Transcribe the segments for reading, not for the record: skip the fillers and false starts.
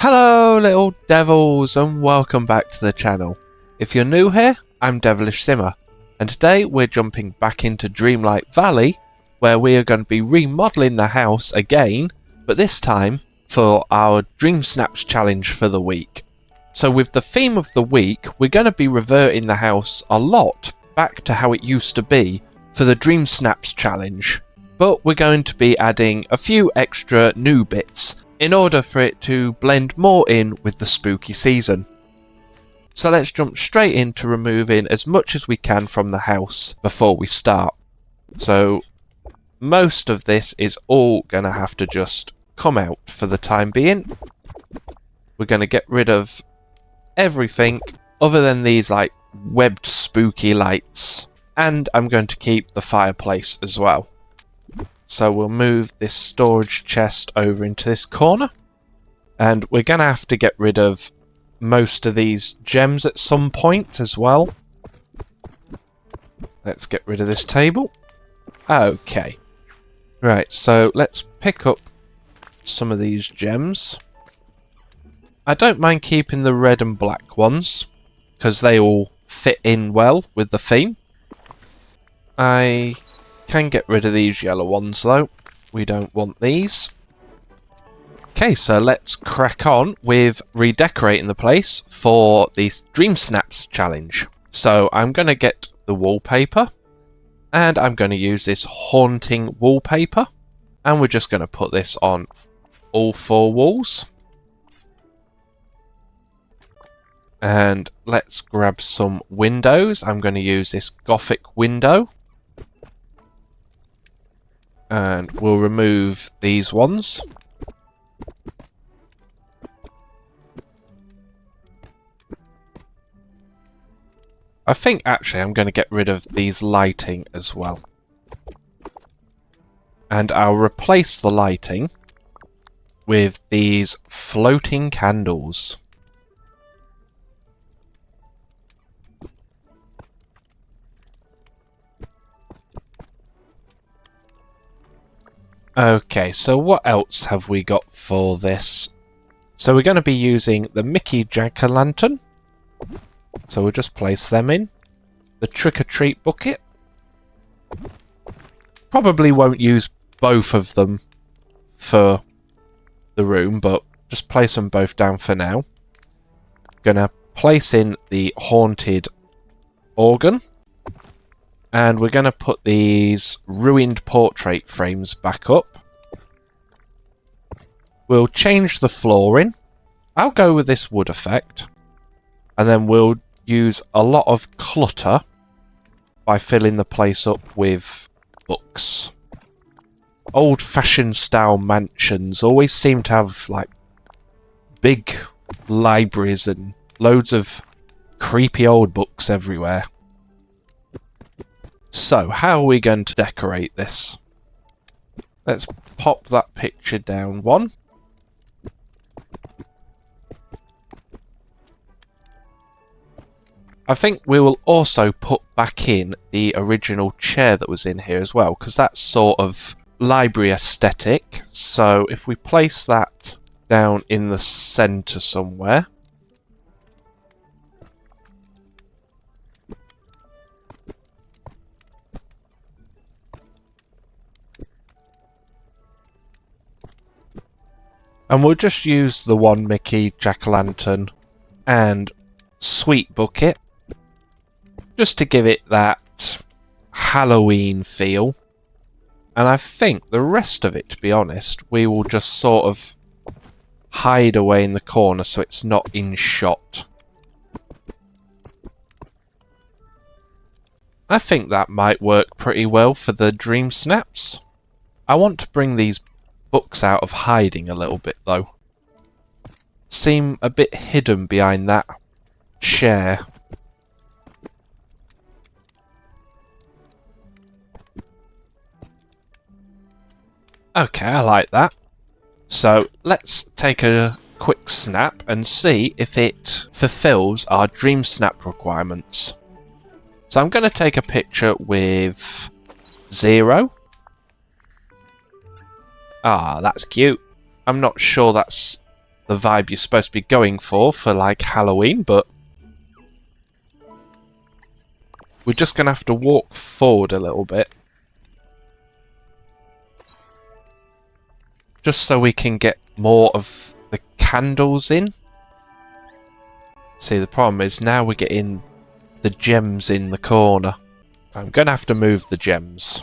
Hello little devils and welcome back to the channel. If you're new here, I'm Devilish Simmer, and today we're jumping back into Dreamlight Valley, where we are going to be remodeling the house again, but this time for our Dream Snaps challenge for the week. So with the theme of the week, we're going to be reverting the house a lot back to how it used to be for the Dream Snaps challenge, but we're going to be adding a few extra new bits in order for it to blend more in with the spooky season. So let's jump straight into removing as much as we can from the house before we start. So most of this is all going to have to just come out for the time being. We're going to get rid of everything other than these like webbed spooky lights, and I'm going to keep the fireplace as well. So we'll move this storage chest over into this corner, and we're going to have to get rid of most of these gems at some point as well. Let's get rid of this table. Okay. Right, so let's pick up some of these gems. I don't mind keeping the red and black ones, because they all fit in well with the theme. I can get rid of these yellow ones though. We don't want these. Okay, so let's crack on with redecorating the place for the Dream Snaps challenge. So I'm going to get the wallpaper, and I'm going to use this haunting wallpaper, and we're just going to put this on all four walls. And let's grab some windows. I'm going to use this gothic window. And we'll remove these ones. I think actually I'm going to get rid of these lighting as well. And I'll replace the lighting with these floating candles. Okay, so what else have we got for this? So we're going to be using the Mickey Jack-o'-lantern. So we'll just place them in. The trick-or-treat bucket. Probably won't use both of them for the room, but just place them both down for now. Gonna place in the haunted organ. And we're going to put these ruined portrait frames back up. We'll change the flooring. I'll go with this wood effect. And then we'll use a lot of clutter by filling the place up with books. Old-fashioned style mansions always seem to have like big libraries and loads of creepy old books everywhere. So, how are we going to decorate this? Let's pop that picture down one. I think we will also put back in the original chair that was in here as well, because that's sort of library aesthetic. So, if we place that down in the centre somewhere. And we'll just use the one Mickey Jack-o'-lantern and sweet bucket, just to give it that Halloween feel. And I think the rest of it, to be honest, we will just sort of hide away in the corner so it's not in shot. I think that might work pretty well for the Dream Snaps. I want to bring these books out of hiding a little bit though. Seem a bit hidden behind that chair. Okay, I like that. So let's take a quick snap and see if it fulfills our Dream Snap requirements. So I'm going to take a picture with 0. Ah, that's cute. I'm not sure that's the vibe you're supposed to be going for like Halloween, but we're just going to have to walk forward a little bit. Just so we can get more of the candles in. See, the problem is now we're getting the gems in the corner. I'm going to have to move the gems.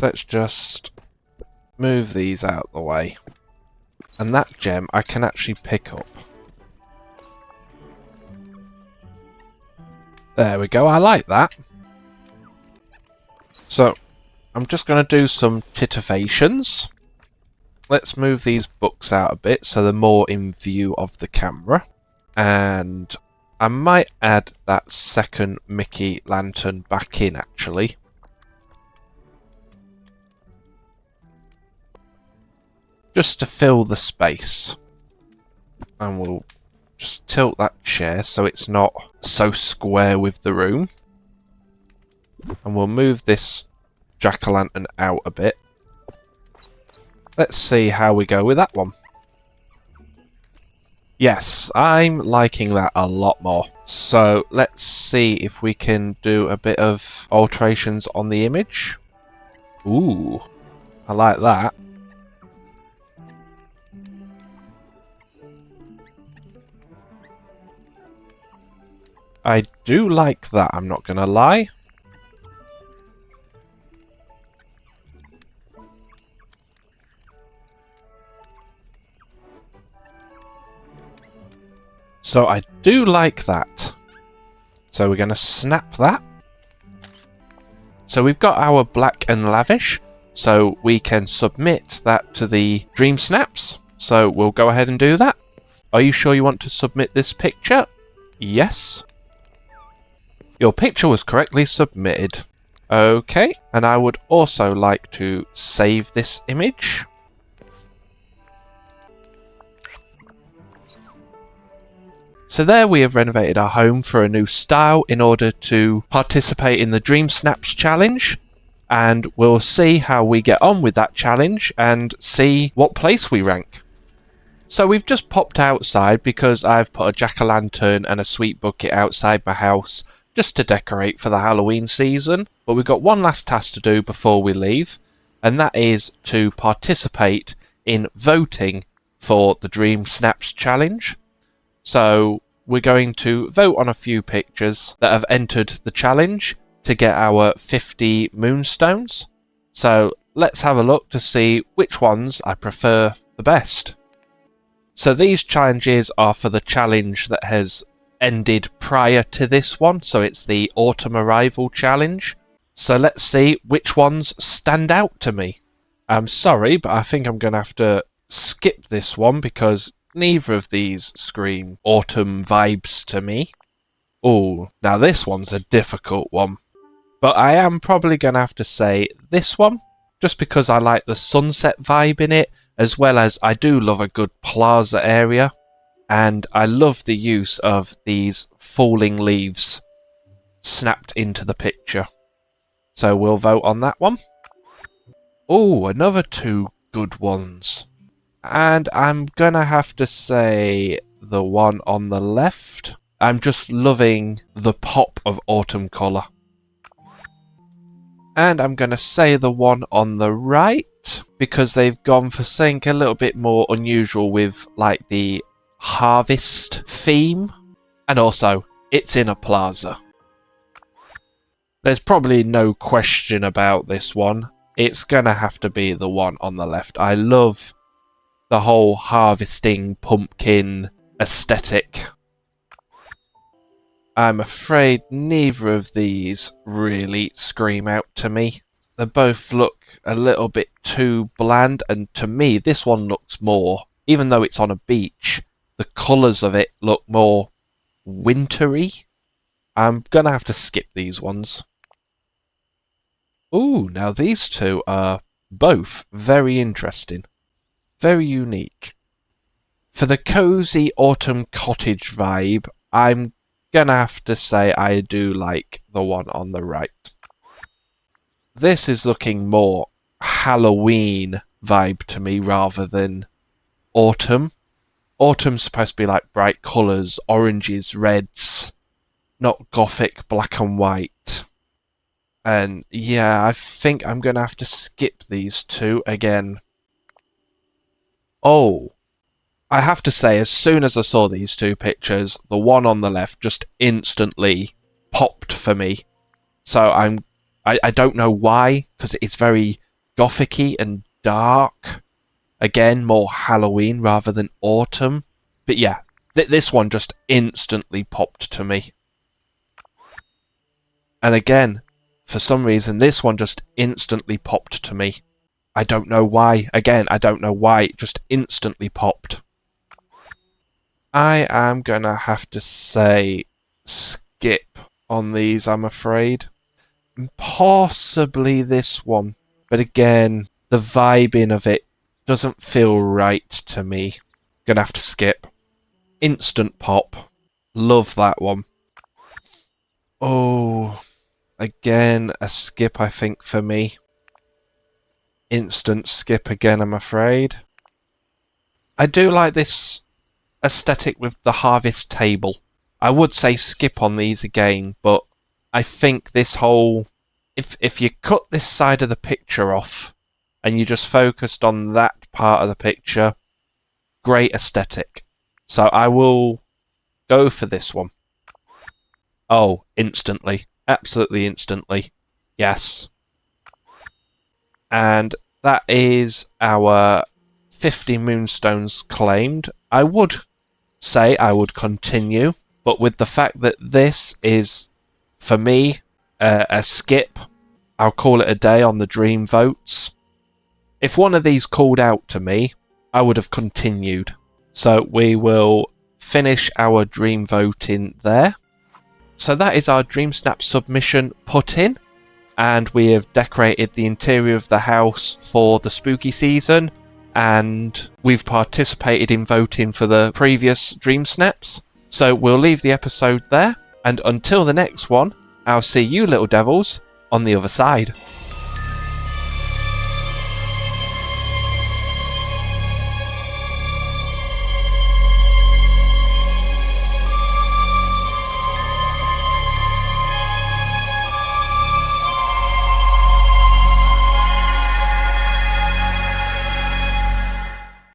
Let's just move these out of the way. And that gem I can actually pick up. There we go, I like that. So, I'm just going to do some titivations. Let's move these books out a bit so they're more in view of the camera. And I might add that second Mickey lantern back in, actually. Just to fill the space. And we'll just tilt that chair so it's not so square with the room. And we'll move this jack-o'-lantern out a bit. Let's see how we go with that one. Yes, I'm liking that a lot more. So let's see if we can do a bit of alterations on the image. Ooh, I like that. I do like that, I'm not gonna lie. So I do like that. So we're going to snap that. So we've got our black and lavish. So we can submit that to the Dream Snaps. So we'll go ahead and do that. Are you sure you want to submit this picture? Yes. Your picture was correctly submitted. Okay. And I would also like to save this image. So there we have renovated our home for a new style in order to participate in the Dream Snaps challenge. And we'll see how we get on with that challenge and see what place we rank. So we've just popped outside because I've put a jack-o'-lantern and a sweet bucket outside my house just to decorate for the Halloween season. But we've got one last task to do before we leave, and that is to participate in voting for the Dream Snaps challenge. So we're going to vote on a few pictures that have entered the challenge to get our 50 moonstones. So let's have a look to see which ones I prefer the best. So these challenges are for the challenge that has ended prior to this one. So it's the Autumn Arrival challenge. So let's see which ones stand out to me. I'm sorry, but I think I'm going to have to skip this one because neither of these scream autumn vibes to me. Oh, now this one's a difficult one. But I am probably going to have to say this one, just because I like the sunset vibe in it, as well as I do love a good plaza area. And I love the use of these falling leaves snapped into the picture. So we'll vote on that one. Oh, another two good ones. And I'm gonna have to say the one on the left. I'm just loving the pop of autumn colour. And I'm gonna say the one on the right, because they've gone for something a little bit more unusual with like the harvest theme. And also, it's in a plaza. There's probably no question about this one. It's gonna have to be the one on the left. I love the whole harvesting pumpkin aesthetic. I'm afraid neither of these really scream out to me. They both look a little bit too bland, and to me this one looks more, even though it's on a beach, the colours of it look more wintry. I'm gonna have to skip these ones. Ooh, now these two are both very interesting. Very unique. For the cozy autumn cottage vibe, I'm gonna have to say I do like the one on the right. This is looking more Halloween vibe to me rather than autumn. Autumn's supposed to be like bright colours, oranges, reds, not gothic black and white. And yeah, I think I'm going to have to skip these two again. Oh, I have to say, as soon as I saw these two pictures, the one on the left just instantly popped for me. So I don't know why, because it's very gothic-y and dark. Again, more Halloween rather than autumn. But yeah, this one just instantly popped to me. And again, for some reason, this one just instantly popped to me. I don't know why. Again, I don't know why. It just instantly popped. I am going to have to say skip on these, I'm afraid. Possibly this one. But again, the vibing of it doesn't feel right to me. Gonna have to skip. Instant pop. Love that one. Oh, again, a skip, I think, for me. Instant skip again, I'm afraid. I do like this aesthetic with the harvest table. I would say skip on these again, but I think this whole... If you cut this side of the picture off and you just focused on that part of the picture, great aesthetic. So I will go for this one. Oh, instantly. Absolutely instantly. Yes. And that is our 50 moonstones claimed. I would say I would continue, but with the fact that this is, for me, a skip, I'll call it a day on the dream votes. If one of these called out to me, I would have continued. So we will finish our dream voting there. So that is our Dream Snap submission put in. And we have decorated the interior of the house for the spooky season. And we've participated in voting for the previous Dream Snaps. So we'll leave the episode there. And until the next one, I'll see you little devils on the other side.